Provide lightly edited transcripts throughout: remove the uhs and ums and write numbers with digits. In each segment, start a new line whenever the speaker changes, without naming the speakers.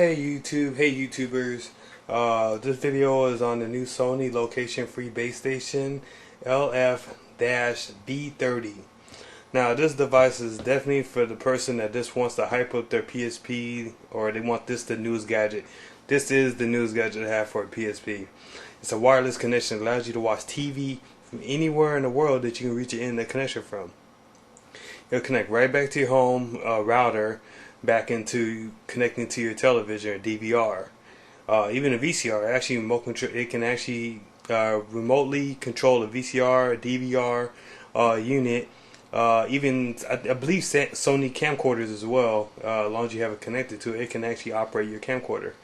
Hey YouTube, hey YouTubers. This video is on the new Sony location-free base station LF-V30. Now this device is definitely for the person that just wants to hype up their PSP, or they want this the newest gadget. This is the newest gadget to have for a PSP. It's a wireless connection that allows you to watch TV from anywhere in the world that you can reach your internet connection from. It'll connect right back to your home router, back into connecting to your television or DVR, even a VCR. Actually, it can actually remotely control a VCR, a DVR unit. Even I believe Sony camcorders as well. As long as you have it connected to it, it can actually operate your camcorder,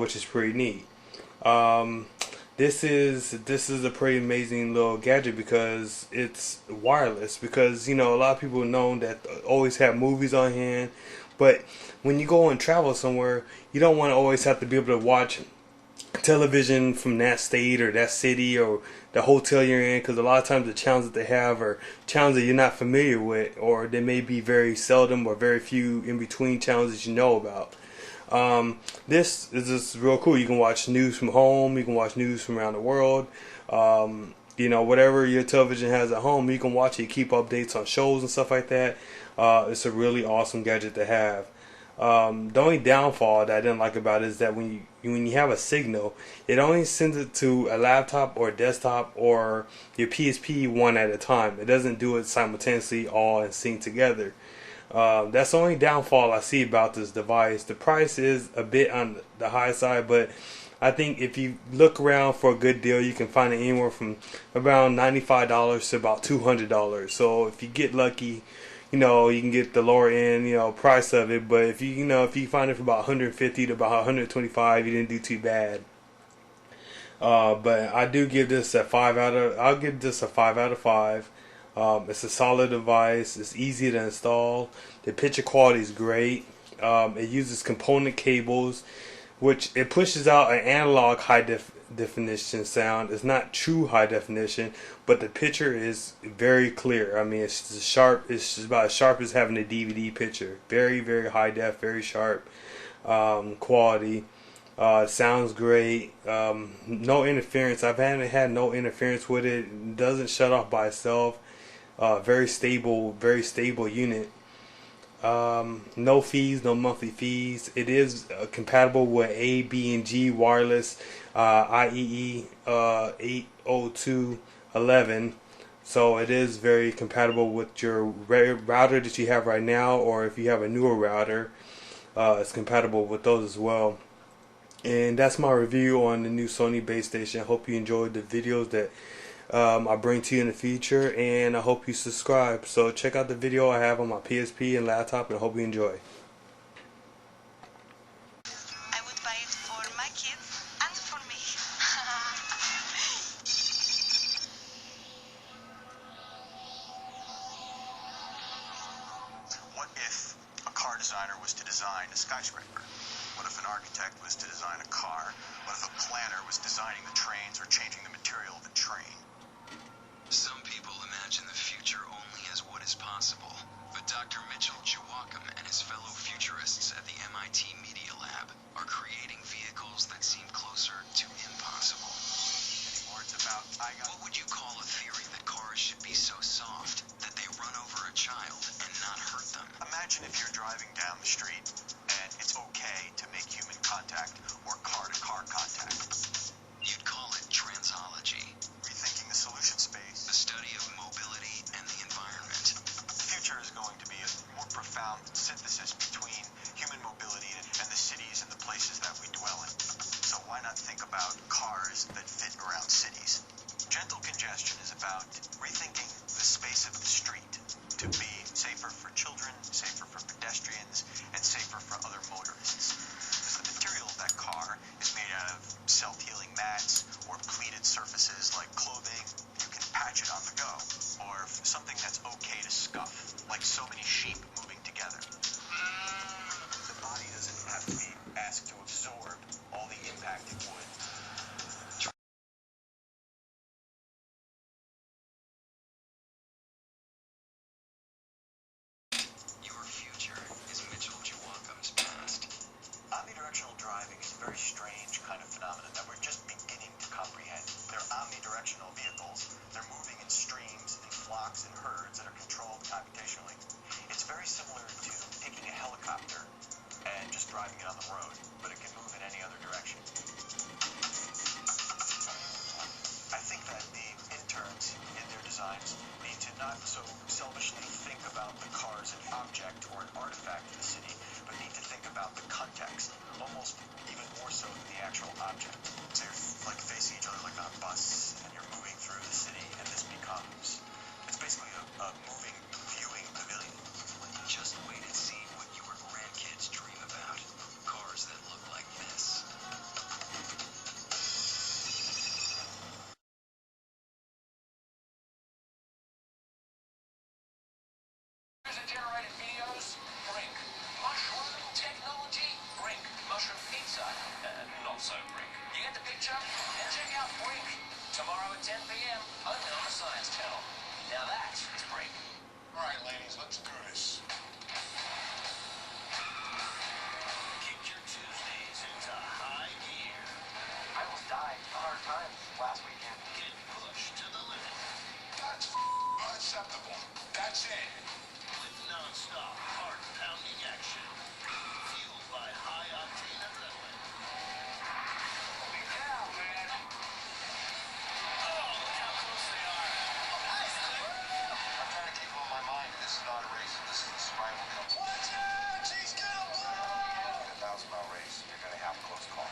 which is pretty neat. This is a pretty amazing little gadget because it's wireless. Because a lot of people know that always have movies on hand, but when you go and travel somewhere, you don't want to always have to be able to watch television from that state or that city or the hotel you're in, because a lot of times the channels that they have are channels that you're not familiar with, or they may be very seldom or very few in between channels that you know about. This is just real cool. You can watch news from home, you can watch news from around the world. Whatever your television has at home, you can watch it, keep updates on shows and stuff like that. It's a really awesome gadget to have. The only downfall that I didn't like about it is that when you have a signal, it only sends it to a laptop or a desktop or your PSP one at a time. It doesn't do it simultaneously all in sync together. That's the only downfall I see about this device. The price is a bit on the high side, but I think if you look around for a good deal, you can find it anywhere from around $95 to about $200. So if you get lucky, you can get the lower end, price of it. But if if you find it for about 150 to about 125, you didn't do too bad. But I do give this I'll give this a 5 out of 5. It's a solid device. It's easy to install. The picture quality is great. It uses component cables, which it pushes out an analog high definition sound. It's not true high definition, but the picture is very clear. I mean, it's sharp. It's just about as sharp as having a DVD picture. Very, very high def, very sharp quality. Sounds great. No interference. I've had no interference with it. It doesn't shut off by itself. Very stable unit. No fees, no monthly fees. It is compatible with A, B, and G wireless IEEE 802.11. So it is very compatible with your router that you have right now, or if you have a newer router, it's compatible with those as well. And that's my review on the new Sony base station. I hope you enjoyed the videos that I bring to you in the future, and I hope you subscribe. So check out the video I have on my PSP and laptop, and I hope you enjoy.
I would buy it for my kids and for me.
What if a car designer was to design a skyscraper? What if an architect was to design a car? What if a planner was designing the trains or changing the material of a train?
Some people imagine the future only as what is possible, but Dr. Mitchell Joachim and his fellow futurists at the MIT Media Lab are creating vehicles that seem closer to impossible.
Or it's about,
What would you call a theory that cars should be so soft that they run over a child and not hurt them?
Imagine if you're driving down the street and it's okay to make human contact or car-to-car contact.
You'd call it transology,
Rethinking the solution space.
the study of mobility and the environment.
The future is going to be a more profound synthesis between human mobility and the cities and the places that we dwell in. So why not think about cars that fit around cities? Gentle congestion is about rethinking the space of the street to be safer for children, safer for pedestrians, and safer for other motorists. Because the material of that car is made out of self-healing mats or pleated surfaces like clothing. You can patch it on the go. Or something that's okay to scuff, like so many sheep moving together. The body doesn't have to be asked to absorb all the impact it would.
Your future is Mitchell Joachim's past.
Omnidirectional
catch up and check out Brink. Tomorrow at 10 p.m. only on the Science Channel. Now that is Brink.
All right, ladies, let's do this.
Kick your Tuesdays into high gear. I almost died 100 times last weekend. Get pushed to the limit.
That's unacceptable. That's it.
With non-stop, heart-pounding action. Fueled by high-octane adrenaline. Holy cow, man. Oh, look how close they are. Nice.
I'm trying to keep on my mind. This is not a race. This is a survival.
Watch out! She's gonna blow!
In a 1,000-mile race, you're going to have a close call.